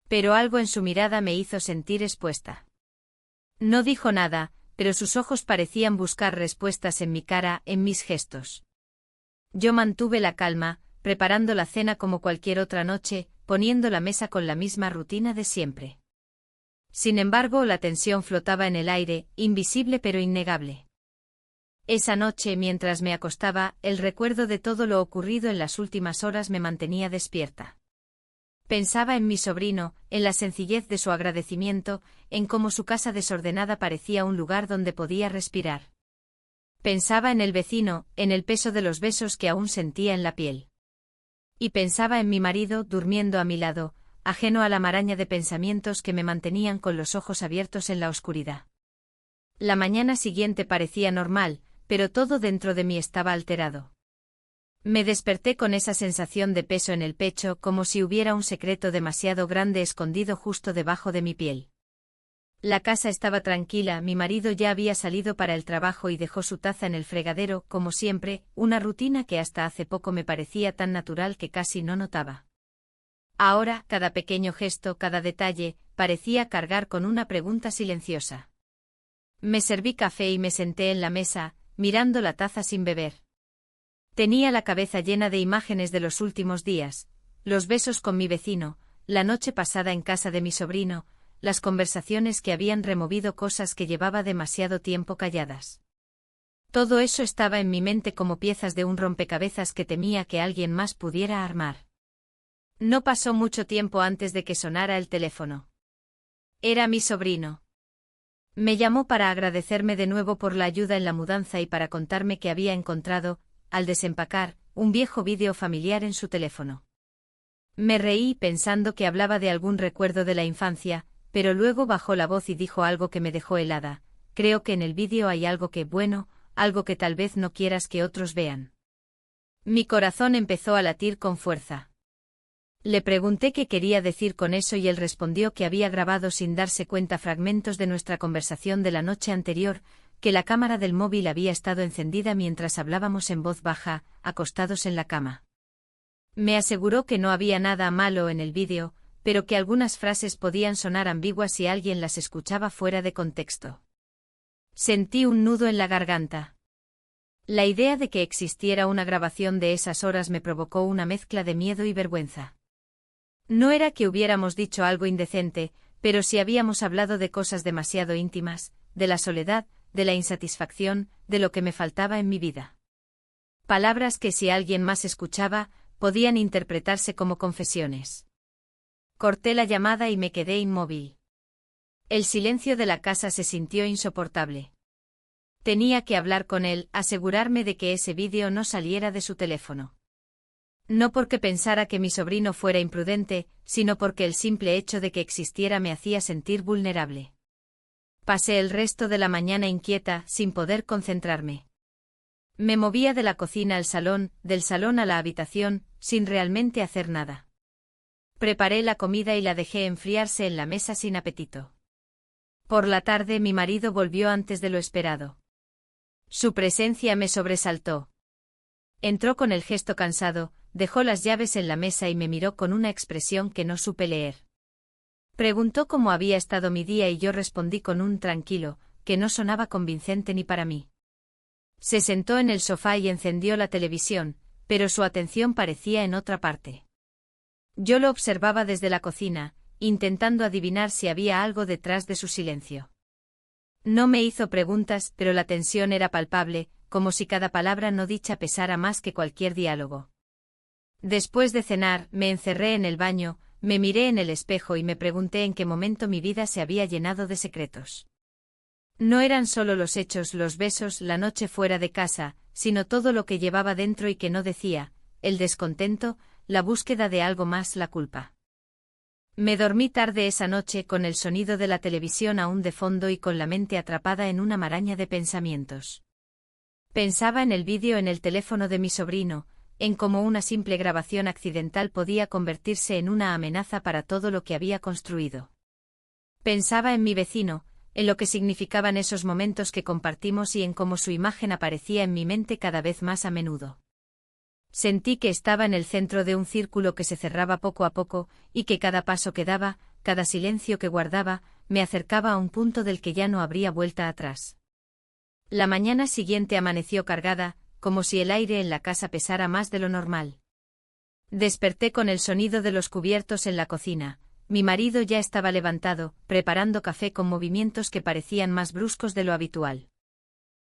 Pero algo en su mirada me hizo sentir expuesta. No dijo nada, pero sus ojos parecían buscar respuestas en mi cara, en mis gestos. Yo mantuve la calma, preparando la cena como cualquier otra noche, poniendo la mesa con la misma rutina de siempre. Sin embargo, la tensión flotaba en el aire, invisible pero innegable. Esa noche, mientras me acostaba, el recuerdo de todo lo ocurrido en las últimas horas me mantenía despierta. Pensaba en mi sobrino, en la sencillez de su agradecimiento, en cómo su casa desordenada parecía un lugar donde podía respirar. Pensaba en el vecino, en el peso de los besos que aún sentía en la piel. Y pensaba en mi marido durmiendo a mi lado, ajeno a la maraña de pensamientos que me mantenían con los ojos abiertos en la oscuridad. La mañana siguiente parecía normal, pero todo dentro de mí estaba alterado. Me desperté con esa sensación de peso en el pecho, como si hubiera un secreto demasiado grande escondido justo debajo de mi piel. La casa estaba tranquila, mi marido ya había salido para el trabajo y dejó su taza en el fregadero, como siempre, una rutina que hasta hace poco me parecía tan natural que casi no notaba. Ahora, cada pequeño gesto, cada detalle, parecía cargar con una pregunta silenciosa. Me serví café y me senté en la mesa, mirando la taza sin beber. Tenía la cabeza llena de imágenes de los últimos días, los besos con mi vecino, la noche pasada en casa de mi sobrino, las conversaciones que habían removido cosas que llevaba demasiado tiempo calladas. Todo eso estaba en mi mente como piezas de un rompecabezas que temía que alguien más pudiera armar. No pasó mucho tiempo antes de que sonara el teléfono. Era mi sobrino. Me llamó para agradecerme de nuevo por la ayuda en la mudanza y para contarme que había encontrado, al desempacar, un viejo vídeo familiar en su teléfono. Me reí pensando que hablaba de algún recuerdo de la infancia, pero luego bajó la voz y dijo algo que me dejó helada. Creo que en el vídeo hay algo que, bueno, algo que tal vez no quieras que otros vean. Mi corazón empezó a latir con fuerza. Le pregunté qué quería decir con eso y él respondió que había grabado sin darse cuenta fragmentos de nuestra conversación de la noche anterior, que la cámara del móvil había estado encendida mientras hablábamos en voz baja, acostados en la cama. Me aseguró que no había nada malo en el vídeo, pero que algunas frases podían sonar ambiguas si alguien las escuchaba fuera de contexto. Sentí un nudo en la garganta. La idea de que existiera una grabación de esas horas me provocó una mezcla de miedo y vergüenza. No era que hubiéramos dicho algo indecente, pero sí habíamos hablado de cosas demasiado íntimas, de la soledad, de la insatisfacción, de lo que me faltaba en mi vida. Palabras que si alguien más escuchaba, podían interpretarse como confesiones. Corté la llamada y me quedé inmóvil. El silencio de la casa se sintió insoportable. Tenía que hablar con él, asegurarme de que ese vídeo no saliera de su teléfono. No porque pensara que mi sobrino fuera imprudente, sino porque el simple hecho de que existiera me hacía sentir vulnerable. Pasé el resto de la mañana inquieta, sin poder concentrarme. Me movía de la cocina al salón, del salón a la habitación, sin realmente hacer nada. Preparé la comida y la dejé enfriarse en la mesa sin apetito. Por la tarde mi marido volvió antes de lo esperado. Su presencia me sobresaltó. Entró con el gesto cansado, dejó las llaves en la mesa y me miró con una expresión que no supe leer. Preguntó cómo había estado mi día y yo respondí con un tranquilo, que no sonaba convincente ni para mí. Se sentó en el sofá y encendió la televisión, pero su atención parecía en otra parte. Yo lo observaba desde la cocina, intentando adivinar si había algo detrás de su silencio. No me hizo preguntas, pero la tensión era palpable, como si cada palabra no dicha pesara más que cualquier diálogo. Después de cenar, me encerré en el baño, me miré en el espejo y me pregunté en qué momento mi vida se había llenado de secretos. No eran solo los hechos, los besos, la noche fuera de casa, sino todo lo que llevaba dentro y que no decía, el descontento, la búsqueda de algo más, la culpa. Me dormí tarde esa noche con el sonido de la televisión aún de fondo y con la mente atrapada en una maraña de pensamientos. Pensaba en el vídeo en el teléfono de mi sobrino, en cómo una simple grabación accidental podía convertirse en una amenaza para todo lo que había construido. Pensaba en mi vecino, en lo que significaban esos momentos que compartimos y en cómo su imagen aparecía en mi mente cada vez más a menudo. Sentí que estaba en el centro de un círculo que se cerraba poco a poco, y que cada paso que daba, cada silencio que guardaba, me acercaba a un punto del que ya no habría vuelta atrás. La mañana siguiente amaneció cargada, como si el aire en la casa pesara más de lo normal. Desperté con el sonido de los cubiertos en la cocina. Mi marido ya estaba levantado, preparando café con movimientos que parecían más bruscos de lo habitual.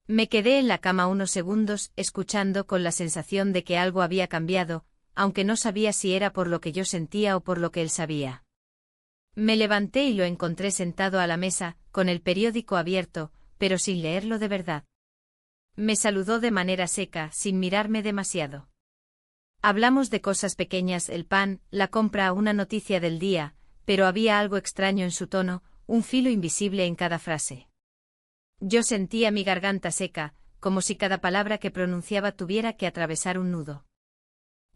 Me quedé en la cama unos segundos, escuchando con la sensación de que algo había cambiado, aunque no sabía si era por lo que yo sentía o por lo que él sabía. Me levanté y lo encontré sentado a la mesa, con el periódico abierto, pero sin leerlo de verdad. Me saludó de manera seca, sin mirarme demasiado. Hablamos de cosas pequeñas, el pan, la compra, una noticia del día, pero había algo extraño en su tono, un filo invisible en cada frase. Yo sentía mi garganta seca, como si cada palabra que pronunciaba tuviera que atravesar un nudo.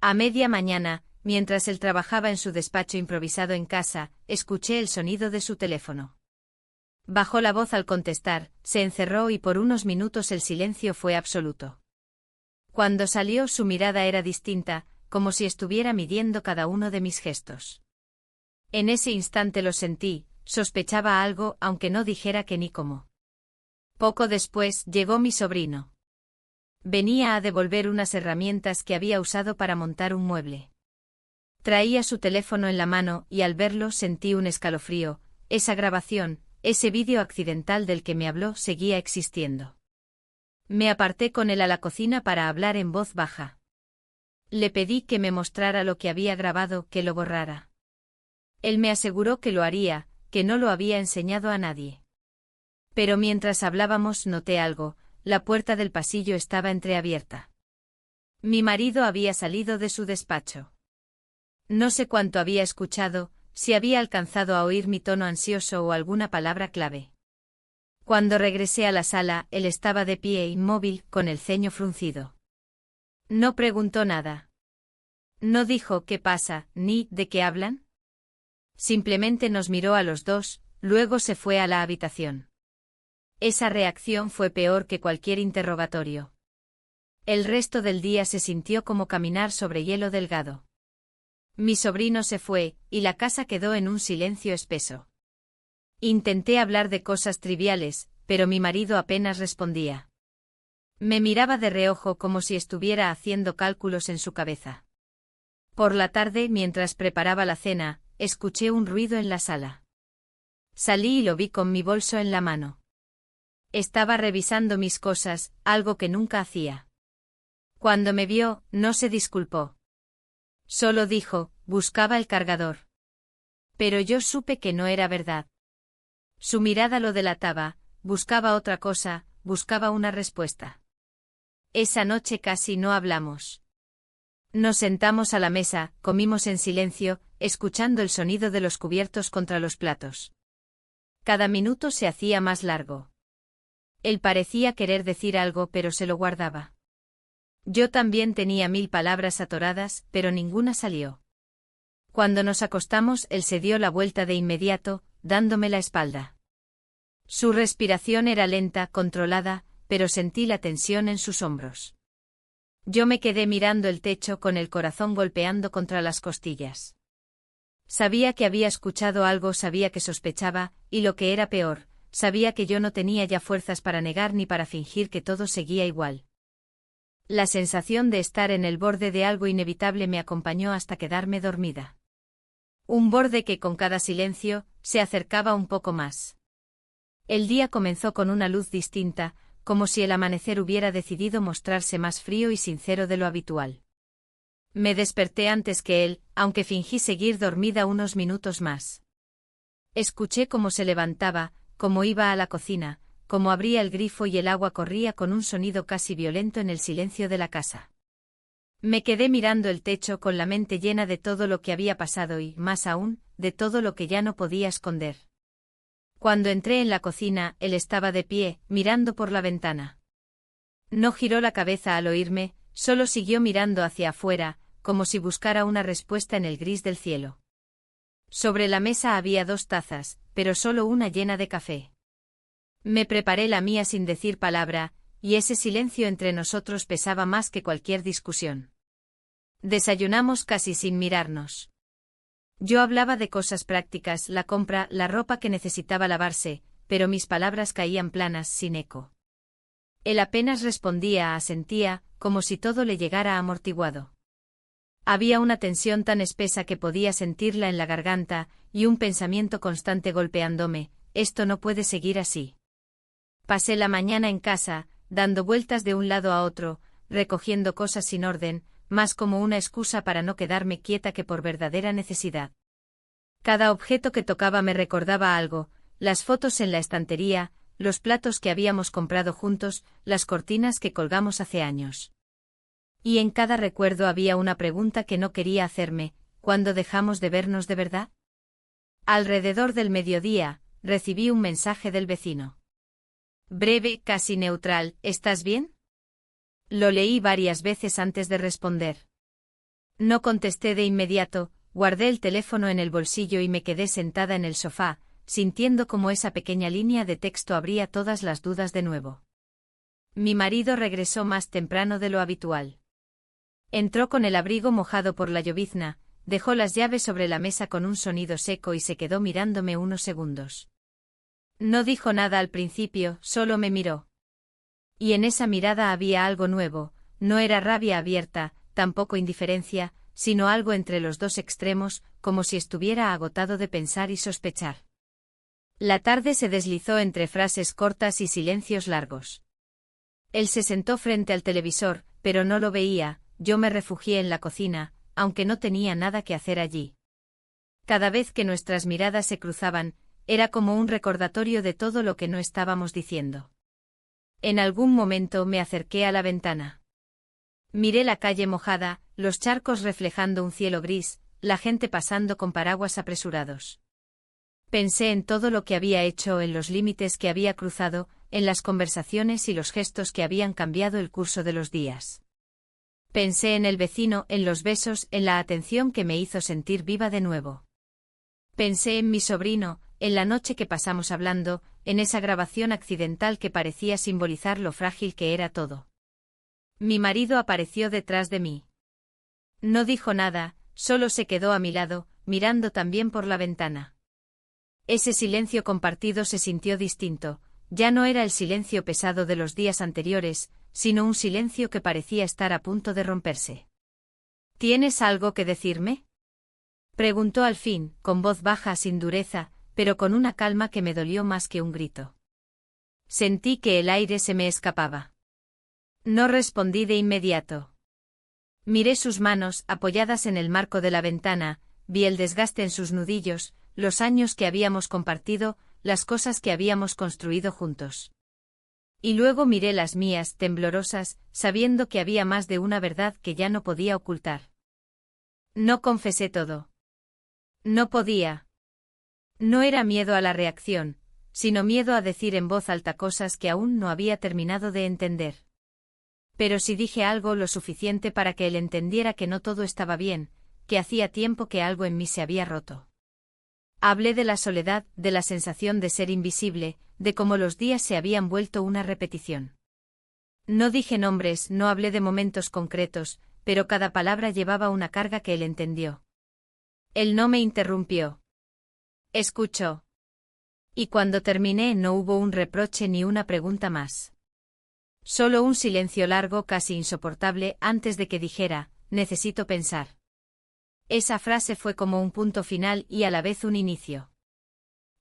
A media mañana, mientras él trabajaba en su despacho improvisado en casa, escuché el sonido de su teléfono. Bajó la voz al contestar, se encerró y por unos minutos el silencio fue absoluto. Cuando salió su mirada era distinta, como si estuviera midiendo cada uno de mis gestos. En ese instante lo sentí, sospechaba algo aunque no dijera qué ni cómo. Poco después llegó mi sobrino. Venía a devolver unas herramientas que había usado para montar un mueble. Traía su teléfono en la mano y al verlo sentí un escalofrío, esa grabación, ese vídeo accidental del que me habló seguía existiendo. Me aparté con él a la cocina para hablar en voz baja. Le pedí que me mostrara lo que había grabado, que lo borrara. Él me aseguró que lo haría, que no lo había enseñado a nadie. Pero mientras hablábamos noté algo, la puerta del pasillo estaba entreabierta. Mi marido había salido de su despacho. No sé cuánto había escuchado, si había alcanzado a oír mi tono ansioso o alguna palabra clave. Cuando regresé a la sala, él estaba de pie inmóvil, con el ceño fruncido. No preguntó nada. No dijo qué pasa, ni de qué hablan. Simplemente nos miró a los dos, luego se fue a la habitación. Esa reacción fue peor que cualquier interrogatorio. El resto del día se sintió como caminar sobre hielo delgado. Mi sobrino se fue, y la casa quedó en un silencio espeso. Intenté hablar de cosas triviales, pero mi marido apenas respondía. Me miraba de reojo como si estuviera haciendo cálculos en su cabeza. Por la tarde, mientras preparaba la cena, escuché un ruido en la sala. Salí y lo vi con mi bolso en la mano. Estaba revisando mis cosas, algo que nunca hacía. Cuando me vio, no se disculpó. Solo dijo, buscaba el cargador. Pero yo supe que no era verdad. Su mirada lo delataba, buscaba otra cosa, buscaba una respuesta. Esa noche casi no hablamos. Nos sentamos a la mesa, comimos en silencio, escuchando el sonido de los cubiertos contra los platos. Cada minuto se hacía más largo. Él parecía querer decir algo, pero se lo guardaba. Yo también tenía 1000 palabras atoradas, pero ninguna salió. Cuando nos acostamos, él se dio la vuelta de inmediato, dándome la espalda. Su respiración era lenta, controlada, pero sentí la tensión en sus hombros. Yo me quedé mirando el techo con el corazón golpeando contra las costillas. Sabía que había escuchado algo, sabía que sospechaba, y lo que era peor, sabía que yo no tenía ya fuerzas para negar ni para fingir que todo seguía igual. La sensación de estar en el borde de algo inevitable me acompañó hasta quedarme dormida. Un borde que con cada silencio, se acercaba un poco más. El día comenzó con una luz distinta, como si el amanecer hubiera decidido mostrarse más frío y sincero de lo habitual. Me desperté antes que él, aunque fingí seguir dormida unos minutos más. Escuché cómo se levantaba, cómo iba a la cocina, cómo abría el grifo y el agua corría con un sonido casi violento en el silencio de la casa. Me quedé mirando el techo con la mente llena de todo lo que había pasado y, más aún, de todo lo que ya no podía esconder. Cuando entré en la cocina, él estaba de pie, mirando por la ventana. No giró la cabeza al oírme, solo siguió mirando hacia afuera, como si buscara una respuesta en el gris del cielo. Sobre la mesa había 2 tazas, pero solo una llena de café. Me preparé la mía sin decir palabra, y ese silencio entre nosotros pesaba más que cualquier discusión. Desayunamos casi sin mirarnos. Yo hablaba de cosas prácticas, la compra, la ropa que necesitaba lavarse, pero mis palabras caían planas, sin eco. Él apenas respondía, asentía, como si todo le llegara amortiguado. Había una tensión tan espesa que podía sentirla en la garganta, y un pensamiento constante golpeándome: esto no puede seguir así. Pasé la mañana en casa, dando vueltas de un lado a otro, recogiendo cosas sin orden, más como una excusa para no quedarme quieta que por verdadera necesidad. Cada objeto que tocaba me recordaba algo: las fotos en la estantería, los platos que habíamos comprado juntos, las cortinas que colgamos hace años. Y en cada recuerdo había una pregunta que no quería hacerme: ¿cuándo dejamos de vernos de verdad? Alrededor del mediodía, recibí un mensaje del vecino. Breve, casi neutral: ¿estás bien? Lo leí varias veces antes de responder. No contesté de inmediato, guardé el teléfono en el bolsillo y me quedé sentada en el sofá, sintiendo cómo esa pequeña línea de texto abría todas las dudas de nuevo. Mi marido regresó más temprano de lo habitual. Entró con el abrigo mojado por la llovizna, dejó las llaves sobre la mesa con un sonido seco y se quedó mirándome unos segundos. No dijo nada al principio, solo me miró. Y en esa mirada había algo nuevo, no era rabia abierta, tampoco indiferencia, sino algo entre los 2 extremos, como si estuviera agotado de pensar y sospechar. La tarde se deslizó entre frases cortas y silencios largos. Él se sentó frente al televisor, pero no lo veía. Yo me refugié en la cocina, aunque no tenía nada que hacer allí. Cada vez que nuestras miradas se cruzaban, era como un recordatorio de todo lo que no estábamos diciendo. En algún momento me acerqué a la ventana. Miré la calle mojada, los charcos reflejando un cielo gris, la gente pasando con paraguas apresurados. Pensé en todo lo que había hecho, en los límites que había cruzado, en las conversaciones y los gestos que habían cambiado el curso de los días. Pensé en el vecino, en los besos, en la atención que me hizo sentir viva de nuevo. Pensé en mi sobrino, en la noche que pasamos hablando, en esa grabación accidental que parecía simbolizar lo frágil que era todo. Mi marido apareció detrás de mí. No dijo nada, solo se quedó a mi lado, mirando también por la ventana. Ese silencio compartido se sintió distinto, ya no era el silencio pesado de los días anteriores, sino un silencio que parecía estar a punto de romperse. ¿Tienes algo que decirme? Preguntó al fin, con voz baja sin dureza, pero con una calma que me dolió más que un grito. Sentí que el aire se me escapaba. No respondí de inmediato. Miré sus manos, apoyadas en el marco de la ventana, vi el desgaste en sus nudillos, los años que habíamos compartido, las cosas que habíamos construido juntos. Y luego miré las mías, temblorosas, sabiendo que había más de una verdad que ya no podía ocultar. No confesé todo. No podía. No era miedo a la reacción, sino miedo a decir en voz alta cosas que aún no había terminado de entender. Pero si dije algo lo suficiente para que él entendiera que no todo estaba bien, que hacía tiempo que algo en mí se había roto. Hablé de la soledad, de la sensación de ser invisible, de cómo los días se habían vuelto una repetición. No dije nombres, no hablé de momentos concretos, pero cada palabra llevaba una carga que él entendió. Él no me interrumpió. Escuchó. Y cuando terminé no hubo un reproche ni una pregunta más. Solo un silencio largo, casi insoportable, antes de que dijera, necesito pensar. Esa frase fue como un punto final y a la vez un inicio.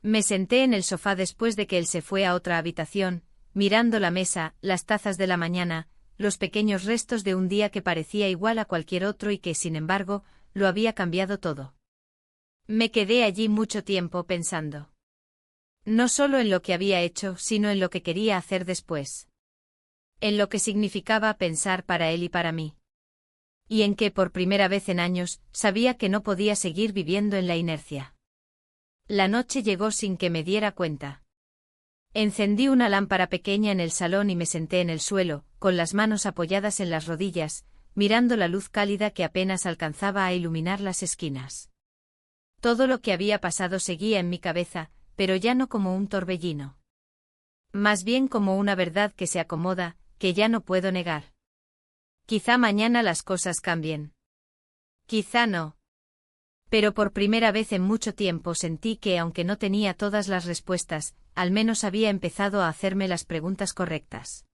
Me senté en el sofá después de que él se fue a otra habitación, mirando la mesa, las tazas de la mañana, los pequeños restos de un día que parecía igual a cualquier otro y que, sin embargo, lo había cambiado todo. Me quedé allí mucho tiempo pensando. No solo en lo que había hecho, sino en lo que quería hacer después. En lo que significaba pensar para él y para mí. Y en que, por primera vez en años, sabía que no podía seguir viviendo en la inercia. La noche llegó sin que me diera cuenta. Encendí una lámpara pequeña en el salón y me senté en el suelo, con las manos apoyadas en las rodillas, mirando la luz cálida que apenas alcanzaba a iluminar las esquinas. Todo lo que había pasado seguía en mi cabeza, pero ya no como un torbellino. Más bien como una verdad que se acomoda, que ya no puedo negar. Quizá mañana las cosas cambien. Quizá no. Pero por primera vez en mucho tiempo sentí que, aunque no tenía todas las respuestas, al menos había empezado a hacerme las preguntas correctas.